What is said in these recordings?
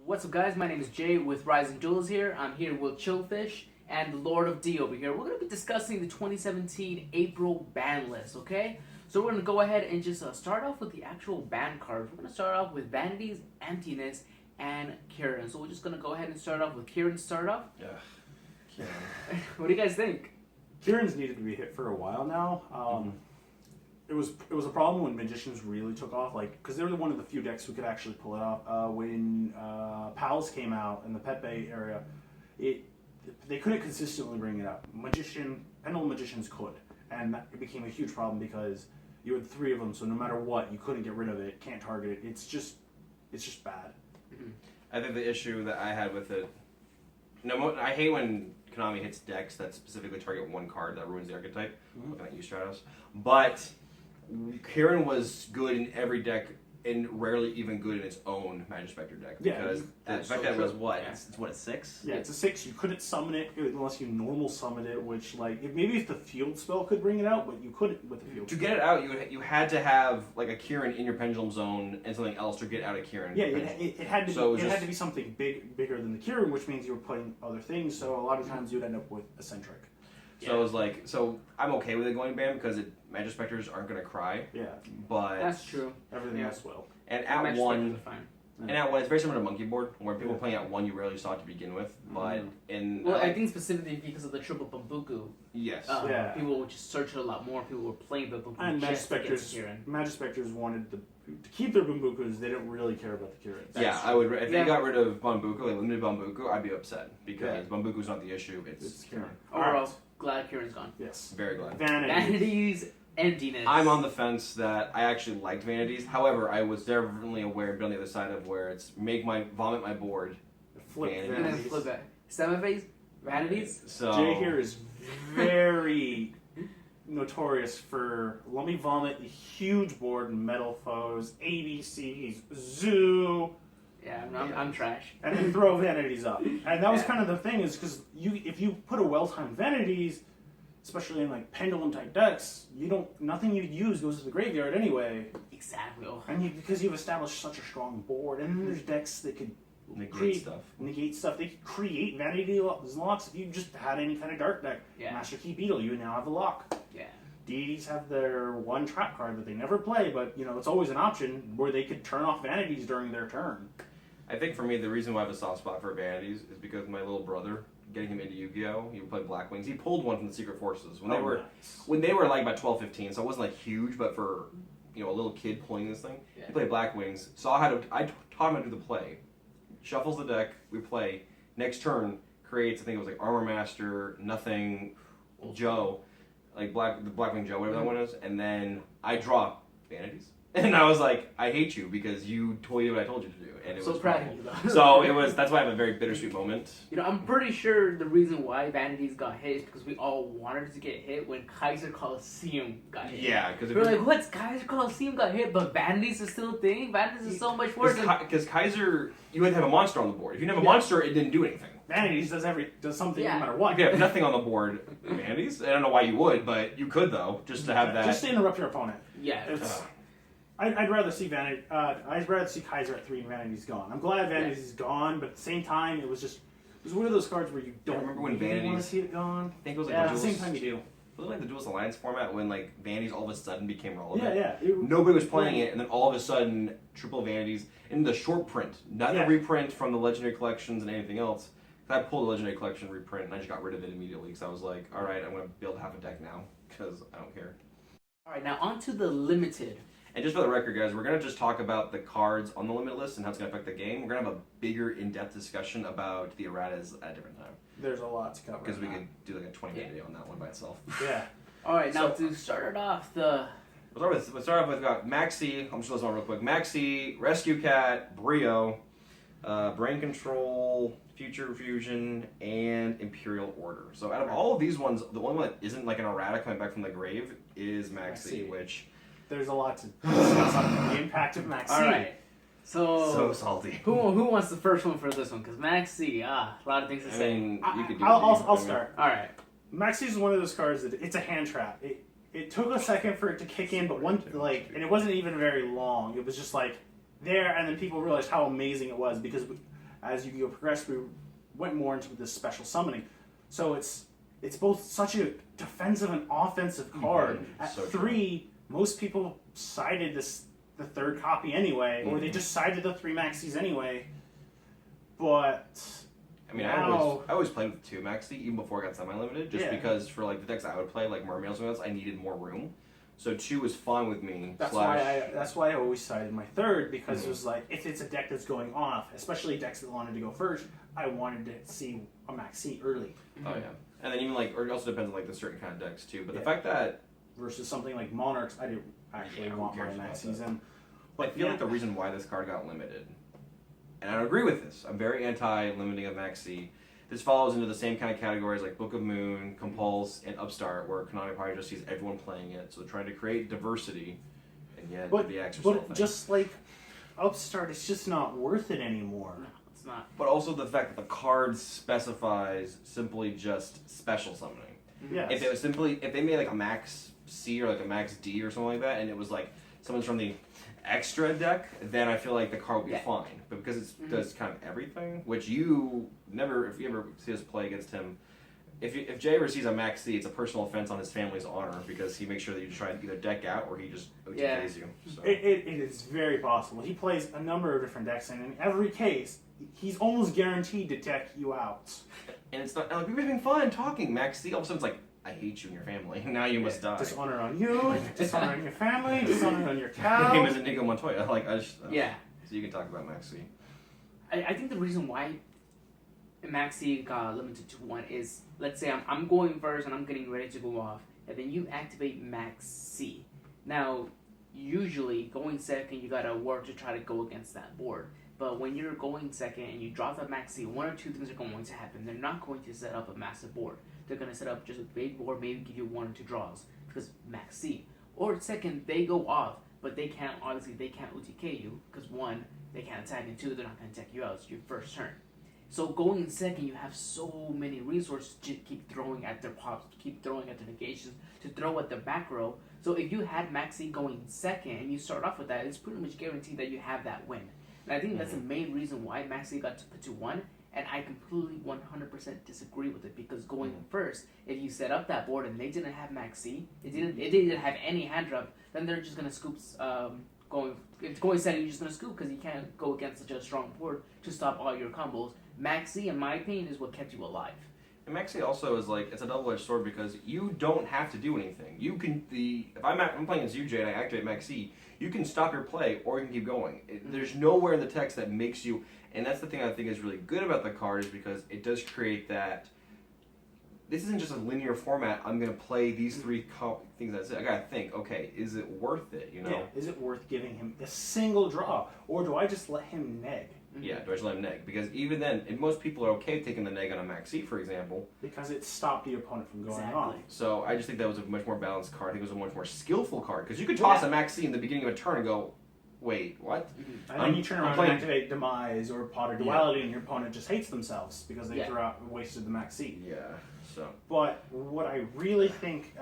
What's up, guys? My name is Jay with Rising Duelist here. I'm here with Chillfish and the Lord of D over here. We're going to be discussing the 2017 April ban list, okay? So we're going to go ahead and just start off with the actual ban cards. We're going to start off with Vanities, Emptiness, and Kieran. So we're just going to go ahead and start off with Kieran to start off. Yeah. Kieran. What do you guys think? Kieran's needed to be hit for a while now. It was a problem when Magicians really took off, because they were one of the few decks who could actually pull it off. When Pals came out in the Pet Bay area, they couldn't consistently bring it up. Pendulum Magicians could, and it became a huge problem because you had three of them, so no matter what, you couldn't get rid of it, can't target it. It's just bad. Mm-hmm. I think the issue that I had with it, I hate when Konami hits decks that specifically target one card that ruins the archetype. Looking at you, Stratos, but Kieran was good in every deck and rarely even good in its own Magic Spectre deck. Because the fact that it was what? Yeah. It's what, a 6? Yeah, it's a 6. You couldn't summon it unless you normal summoned it, which, maybe if the field spell could bring it out, but you couldn't with the field spell. To get it out, you had to have, a Kieran in your Pendulum Zone and something else to get out of Kieran. Yeah, it had to be something bigger than the Kieran, which means you were playing other things, so a lot of times you'd end up with Eccentric. So it was so I'm okay with it going ban because Magic Spectres aren't going to cry. Yeah. But that's true. Everything else will. And at one, it's very similar to Monkey Board, where people playing at one you rarely saw it to begin with. But I think specifically because of the triple Bambuku. Yes. People would just search it a lot more. People were playing the Bambuku. And Magic Spectres wanted to keep their Bambukus. They didn't really care about the Kieran. Yeah, I would. If they got rid of Bambuku, limited Bambuku, I'd be upset because Bambuku's not the issue. It's Kieran. Overall, glad Kieran's gone. Yes. Very glad. Vanities. Emptiness. I'm on the fence that I actually liked Vanities. However, I was definitely aware and been on the other side of where it's vomit my board. Flip Vanities. And then flip that. Seven phase Vanities. So Jay here is very notorious for let me vomit the huge board Metal Foes, ABCs, Zoo. Yeah, I'm trash. And then throw Vanities up. And that was kind of the thing is because if you put a well-timed Vanities, especially in Pendulum type decks, nothing you use goes to the graveyard anyway. Exactly. And because you've established such a strong board, and then there's decks that could negate stuff. They could create Vanity locks if you just had any kind of dark deck. Yeah. Master Key Beetle, you now have a lock. Yeah. Deities have their one trap card that they never play, but it's always an option where they could turn off Vanities during their turn. I think for me, the reason why I have a soft spot for Vanities is because my little brother, getting him into Yu-Gi-Oh! He would play Black Wings. He pulled one from the Secret Forces when they were about 12, 15, so it wasn't huge, but for a little kid pulling this thing, he played Black Wings. So I taught him how to do the play. Shuffles the deck, we play. Next turn creates, I think it was Armor Master, Nothing, Joe, the Black Wing Joe, whatever that one is, and then I draw Vanities. And I was like, I hate you because you told me what I told you to do. And it was proud of you, though. So that's why I have a very bittersweet moment. I'm pretty sure the reason why Vanities got hit is because we all wanted to get hit when Kaiser Coliseum got hit. Yeah, because we're like, what's Kaiser Coliseum got hit, but Vanities is still a thing? Vanities is so much worse. Because Kaiser, you had to have a monster on the board. If you didn't have a monster, it didn't do anything. Vanities does something no matter what. You could have nothing on the board. Vanities? I don't know why you would, but you could though, just to have that. Just to interrupt your opponent. Yeah. I'd rather see I'd rather see Kaiser at 3 and Vanity's gone. I'm glad Vanity's is gone, but at the same time, it was one of those cards where you don't remember when really want to Vanities. see it gone. I think it was at the same time you do. Was it the Duelist Alliance format when Vanities all of a sudden became relevant? Yeah. Nobody was playing it, and then all of a sudden, triple Vanities in the short print, not the reprint from the Legendary Collections and anything else. I pulled the Legendary Collection reprint, and I just got rid of it immediately because I was like, all right, I'm going to build half a deck now because I don't care. All right, now on to the limited. And just for the record, guys, we're going to just talk about the cards on the limit list and how it's going to affect the game. We're going to have a bigger, in-depth discussion about the erratas at a different time. There's a lot to cover. Because we could do a 20-minute video on that one by itself. Yeah. All right, now to start it off, We'll start off with Maxi. I'm just going to real quick. Maxi, Rescue Cat, Brio, Brain Control, Future Fusion, and Imperial Order. So out of all of these ones, the one that isn't an errata coming back from the grave is Maxi. Which... There's a lot to discuss on the impact of Maxi. All right. So salty. Who wants the first one for this one? Because Maxi, a lot of things to say. You could do I'll start. All right. Maxi is one of those cards that it's a hand trap. It took a second for it to kick in, but and it wasn't even very long. It was just there, and then people realized how amazing it was because as Yu-Gi-Oh progressed, we went more into this special summoning. So it's both such a defensive and offensive card. At So 3, most people sided the third copy anyway, or they just sided the 3 maxis anyway. But I mean, now, I always played with 2 maxi even before I got semi-limited, just because for like the decks I would play, like Mermails and I needed more room. So 2 was fine with me. that's why I always sided my third, because it was like, if it's a deck that's going off, especially decks that wanted to go first, I wanted to see a maxi early. Oh yeah, and then even like, or it also depends on like the certain kind of decks too. But the fact that versus something like Monarchs, I didn't actually want my maxis in. But I feel like the reason why this card got limited, and I don't agree with this, I'm very anti-limiting of maxi. This follows into the same kind of categories like Book of Moon, Compulse, and Upstart, where Konami probably just sees everyone playing it, so they're trying to create diversity, and yet the extra But just like Upstart, it's just not worth it anymore. No, it's not. But also the fact that the card specifies simply just special summoning. Yes. If it was simply, if they made like a max C or like a max D or something like that, and it was like someone's from the extra deck, then I feel like the card would be fine. But because it does kind of everything, which you never, if you ever see us play against him, if Jay ever sees a max C, it's a personal offense on his family's honor, because he makes sure that you try to either deck out or he just OTKs you. So. It is very possible. He plays a number of different decks, and in every case, he's almost guaranteed to deck you out. And it's not, like, we've been having fun talking, Max C. All of a sudden it's like, I hate you and your family. Now you must die. Dishonor on you, dishonor on your family, dishonor on your cow. His name is Inigo Montoya. Like, I just, Yeah. So you can talk about Max C. I think the reason why Maxi got limited to 1 is, let's say I'm going first and I'm getting ready to go off, and then you activate Max C. Now, usually going second, you gotta work to try to go against that board. But when you're going second and you drop that Max C, 1 or 2 things are going to happen. They're not going to set up a massive board. They're going to set up just a big board, maybe give you 1 or 2 draws, because Max C. Or second, they go off, but they can't, obviously, they can't OTK you, because 1, they can't attack, and 2, they're not going to attack you out. It's your first turn. So going in second, you have so many resources to keep throwing at their pops, to keep throwing at their negations, to throw at their back row. So if you had Maxi going second and you start off with that, it's pretty much guaranteed that you have that win. And I think that's the main reason why Maxi got to put to 1, and I completely 100% disagree with it, because going first, if you set up that board and they didn't have Maxi, they didn't have any hand drop, then they're just gonna scoop. Going second, you're just gonna scoop, because you can't go against such a strong board to stop all your combos. Maxi, in my opinion, is what kept you alive. And Maxi also is like, it's a double-edged sword, because you don't have to do anything. You can, if I'm playing as UJ and I activate Maxi, you can stop your play or you can keep going. There's nowhere in the text that makes you, and that's the thing I think is really good about the card, is because it does create that, this isn't just a linear format, I'm going to play these 3 things that's it. I got to think, okay, is it worth it, you know? Yeah, is it worth giving him a single draw, or do I just let him neg? Yeah, do I just let him neg? Because even then, and most people are okay taking the neg on a Max C, for example. Because it stopped the opponent from going off. So I just think that was a much more balanced card. I think it was a much more skillful card. Because you could toss a Max C in the beginning of a turn and go, wait, what? And then you turn around and activate Demise or Pot of Duality, and your opponent just hates themselves because they threw out wasted the Max C. Yeah, so. But what I really think,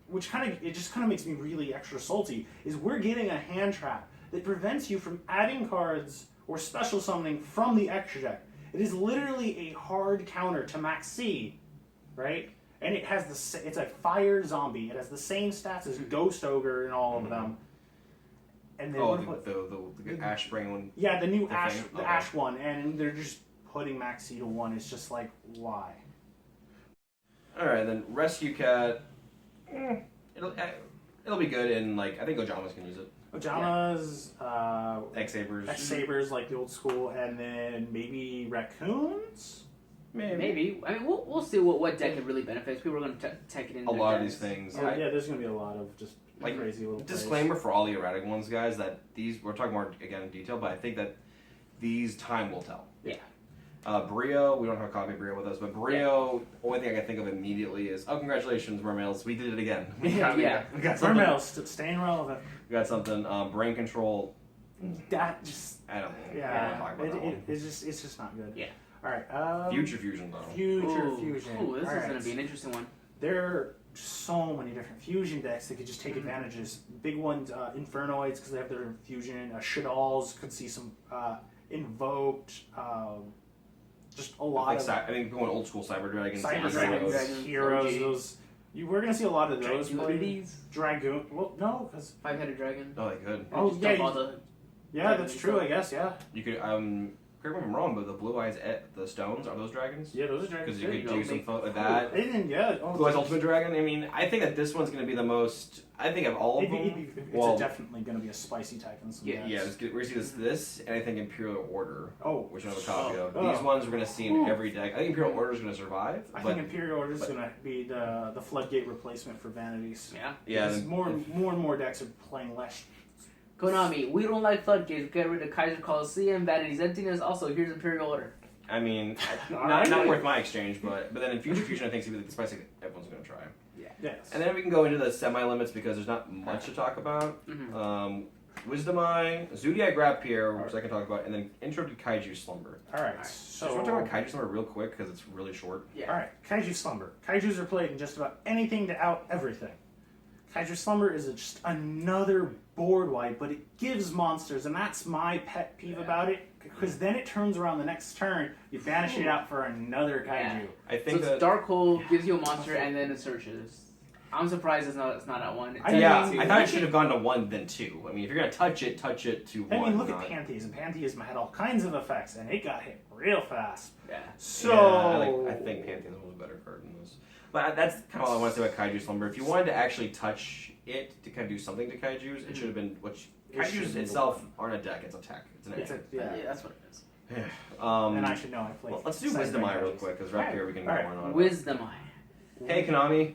which it just kind of makes me really extra salty, is we're getting a hand trap that prevents you from adding cards or special summoning from the extra deck. It is literally a hard counter to Max C, right? And it has it's a fire zombie. It has the same stats as Ghost Ogre and all of them. And then the Ash Brain one. Yeah, the new Ash one, and they're just putting Max C to 1. It's just like, why? All right, then Rescue Cat. It'll be good, and like I think Ojamas can use it. Ojamas, X-Sabers. X-Sabers, like the old school, and then maybe Raccoons? Maybe. I mean, we'll see what deck it really benefits. People are going to take it in a lot of these things. Oh, yeah, there's going to be a lot of just like crazy little disclaimer for all the erratic ones, guys, that these, we're talking more again in detail, but I think that these time will tell. Yeah. Brio, we don't have a copy of Brio with us, but Brio, only thing I can think of immediately is, oh, congratulations, Mermails, we did it again. We got Mermails, staying relevant. We got something, Brain Control. That just, I don't know. Yeah, it's just not good. Yeah. All right. Future Fusion, though. Future Fusion. Ooh, this is going to be an interesting one. There are so many different fusion decks that could just take advantages. Big ones, Infernoids, because they have their fusion. Shadalls could see some invoked, just a lot Like, of I mean, going old school Cyber Dragons, Cyber Heroes. Dragons, Heroes. Those we're gonna see a lot of those. Dragoonies? Dragoon. Well, no, because 5-headed dragon. Oh, they could. Oh, Just yeah, dump all the yeah, that's true. I guess, yeah. You could. Correct me if I'm wrong, but the blue eyes, the stones, are those dragons? Yeah, those are dragons. Because you too. could do some fun with that. And yeah, Blue Eyes Ultimate Dragon. I mean, I think that this one's going to be the most. I think of all of them. It's definitely going to be a spicy type and some Yeah, we're going to see this, and I think Imperial Order. Oh, which I have a copy of. oh. These ones we're going to see in every deck. I think Imperial Order is going to survive. I think Imperial Order is going to be the floodgate replacement for Vanities. Yeah. Yeah. Because more and more decks are playing less. Konami, we don't like floodgates. Get rid of Kaiser Coliseum, Vanity's Emptiness. Also, here's Imperial Order. I mean, not worth my exchange, but then in Future Fusion, I think it's going to be the spicy everyone's going to try. Yeah. Yes. And then we can go into the semi-limits because there's not much to talk about. Wisdom Eye, Zodiac Rapier, which I can talk about, and then Intro to Kaiju Slumber. Alright, So I want to talk about Kaiju Slumber real quick because it's really short. Yeah. Alright, Kaiju Slumber. Kaijus are played in just about anything to out everything. Kaiju Slumber is just another board wipe, but it gives monsters, and that's my pet peeve about it, because then it turns around the next turn, you banish it out for another Kaiju. Yeah. I think So it's Dark Hole gives you a monster, and then it searches. I'm surprised it's not at 1. I thought it should have gone to 1 then 2. I mean, if you're going to touch it to 1. I mean, look at Pantheism. Pantheism had all kinds of effects, and it got hit real fast. Yeah. So I think Pantheism was a better card than this. But that's kind of all I want to say about Kaiju Slumber. If you wanted to actually touch it to kind of do something to Kaijus, it should have been... Kaijus itself aren't a deck, it's a tech. It's an egg. Yeah, that's what it is. And I should know I played. Well, let's do Wisdom Eye real quick, because right here we can go on. Wisdom Eye. Hey, Konami.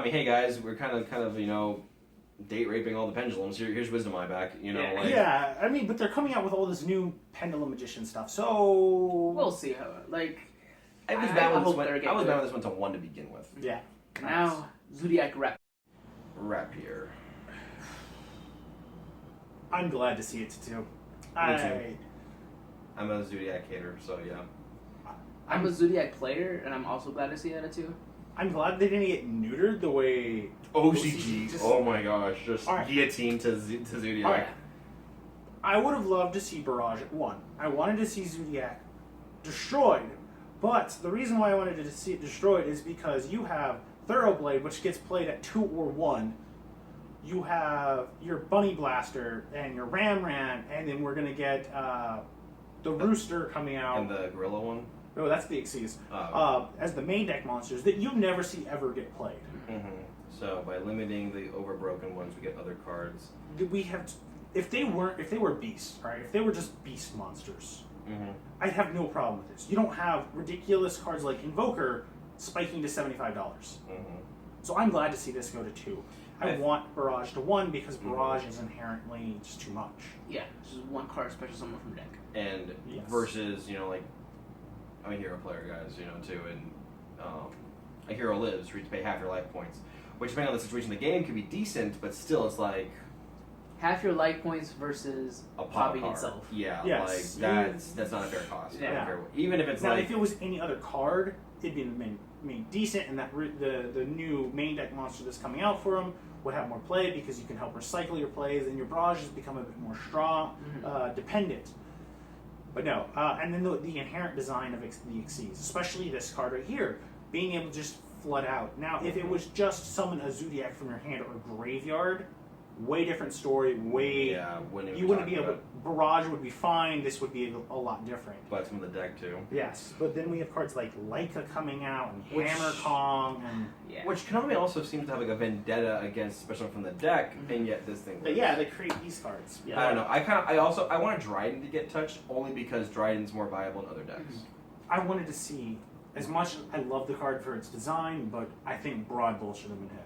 Hey guys, we're kind of, date raping all the pendulums. Here's Wisdom Eye back, Yeah, I mean, but they're coming out with all this new Pendulum Magician stuff, so... We'll see how, I was bad with this one to 1 to begin with. Yeah. Now, Zodiac Rapier. I'm glad to see it to 2. Me too. I'm a Zodiac hater, so yeah. I'm a Zodiac player, and I'm also glad to see it at 2. I'm glad they didn't get neutered the way... OCG. Oh my gosh, just guillotine to Zodiac. Right. I would have loved to see Barrage at 1. I wanted to see Zodiac destroyed. But the reason why I wanted to see it destroyed is because you have Thoroughblade, which gets played at 2 or 1. You have your Bunny Blaster and your Ramran, and then we're going to get the Rooster coming out. And the Gorilla one? No, that's the Xyz. As the main deck monsters that you never see ever get played. Mm-hmm. So by limiting the overbroken ones, we get other cards. We have, if they were beasts, right? If they were just beast monsters, I'd have no problem with this. You don't have ridiculous cards like Invoker spiking to $75. So I'm glad to see this go to 2. I want Barrage to 1 because Barrage is inherently just too much. Yeah, just 1 card special summon from deck. And versus, I'm a hero player, guys, too, and a hero lives, where you pay half your life points. Which, depending on the situation, the game could be decent, but still, it's like... Half your life points versus a popping card. itself. Yeah, yes. That's not a fair cost. Yeah. Even if it's now, if it was any other card, it'd be decent, and that the new main deck monster that's coming out for them would have more play because you can help recycle your plays, and your barrages become a bit more strong, dependent. But no, and then the inherent design of the Xyz, especially this card right here, being able to just flood out. Now, if it was just summon a Zodiac from your hand or graveyard, way different story. You wouldn't be able. Barrage would be fine. This would be a lot different. But it's from the deck too. Yes, but then we have cards like Leica coming out and Hammer Kong and which Konami also seems to have like a vendetta against, especially from the deck, and yet this thing. But yeah, they create these cards. I don't know. I want Dryden to get touched only because Dryden's more viable in other decks. I wanted to see as much. I love the card for its design, but I think Broad Bull should have been hit.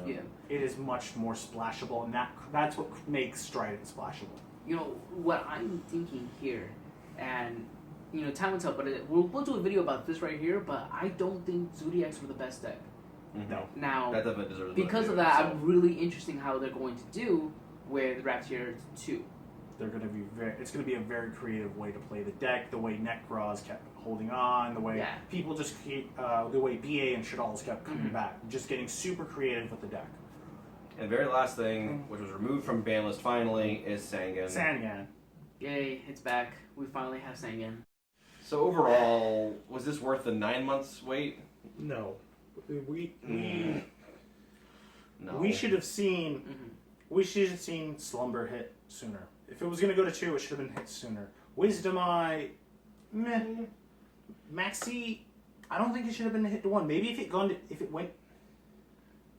Yeah. It is much more splashable, and that's what makes Strident splashable. What I'm thinking here, and time will tell, but we'll do a video about this right here, but I don't think Zodiacs were the best deck. No. Now, that definitely deserves because of that, I'm really interested how they're going to do with Raptier 2. They're going to be it's going to be a very creative way to play the deck, the way Necros kept holding on, the way people just keep, the way BA and Shadal's kept coming back, just getting super creative with the deck. And the very last thing, which was removed from Banlist finally, is Sangan. Sangan. Yay, it's back. We finally have Sangan. So overall, was this worth the 9 months wait? No. We No. we should have seen Mm-hmm. we should have seen Slumber hit sooner. If it was gonna go to 2, it should have been hit sooner. Wisdom Eye, meh. Maxi, I don't think it should have been hit to 1. Maybe if it went,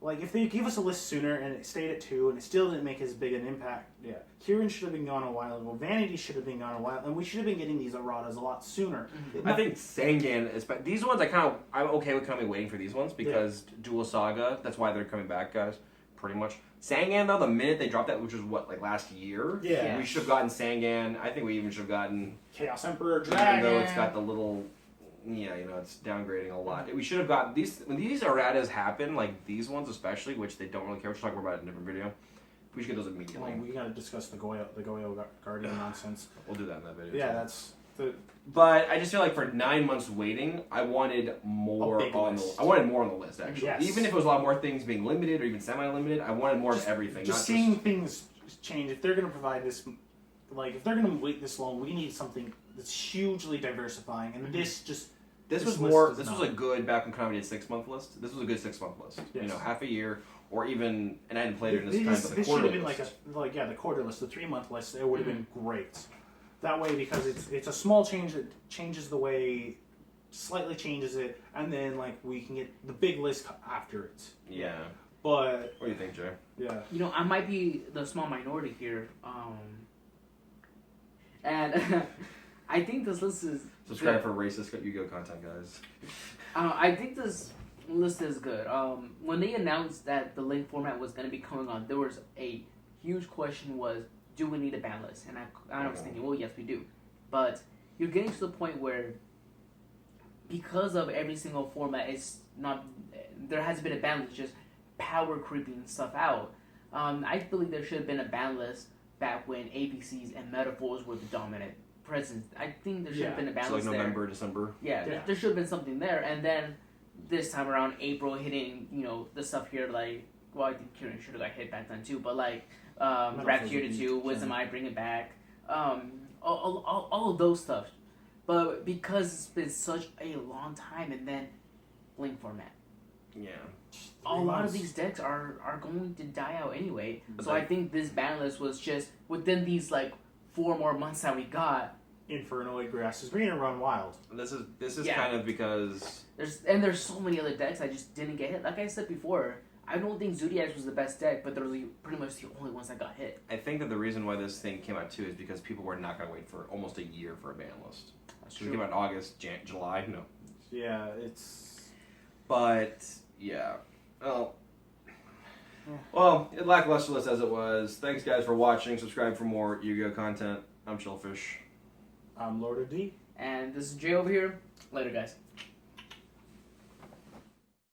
like if they gave us a list sooner and it stayed at 2 and it still didn't make as big an impact, yeah. Kieran should have been gone a while ago. Vanity should have been gone a while, and we should have been getting these erratas a lot sooner. Mm-hmm. I think Sangan is, but these ones I'm okay with coming waiting for these ones because Dual Saga. That's why they're coming back, guys. Pretty much. Sangan though, the minute they dropped that, which was what, like last year. Yeah. We should have gotten Sangan. I think we even should have gotten Chaos Emperor even Dragon. though it's got the little. Yeah, it's downgrading a lot. We should have gotten these when these erratas happen, like these ones especially, which they don't really care. We'll talk about it in a different video. We should get those immediately. Well, we gotta discuss the Goyo Guardian nonsense. We'll do that in that video. Yeah, too. that's the. But I just feel like for 9 months waiting, I wanted more big on list. the. I wanted more on the list actually. Yes. Even if it was a lot more things being limited or even semi-limited, I wanted more of everything. Just not seeing things change. If they're gonna provide this, like if they're gonna wait this long, we need something that's hugely diversifying. And this just. This was list more. is This not. was a good back when Konami did 6 month list. This was a good 6 month list. Yes. Half a year or even. And I hadn't played it in this time, but the this should quarter have been list. the quarter list, the 3 month list. It would have been great. That way, because it's a small change that changes the way, slightly changes it, and then like we can get the big list after it. Yeah. But What do you think, Jay? yeah, I might be the small minority here, and I think this list is Subscribe good. for racist Yu-Gi-Oh content, guys. I think this list is good. When they announced that the link format was going to be coming on, there was a huge question: was do we need a ban list? And I was thinking, well, yes, we do. But you're getting to the point where, because of every single format, it's not there hasn't been a ban list, just power creeping stuff out. I believe there should have been a ban list back when ABCs and metaphors were the dominant presence. I think there should have been a ban So like list there. November, December. Yeah, Yeah. there should have been something there. And then this time around, April hitting, the stuff here, like, well, I think Kieran should have got hit back then too, but like, Rap Cure to 2, Wisdom Eye, Bring It Back, all of those stuff. But because it's been such a long time, and then Link format. Yeah. A lot of these decks are going to die out anyway. But So I think this ban list was just within these like 4 more months that we got. Infernoid Grass is going to run wild. This is Yeah. kind of because There's so many other decks I just didn't get hit. Like I said before, I don't think Zodiac was the best deck, but they're pretty much the only ones that got hit. I think that the reason why this thing came out too is because people were not going to wait for almost a year for a ban list. That's So it came out in August, July, no. Yeah, it's. But yeah, well, lackluster list as it was. Thanks guys for watching. Subscribe for more Yu-Gi-Oh content. I'm Chillfish. I'm Lord of D. And this is Jay over here. Later, guys.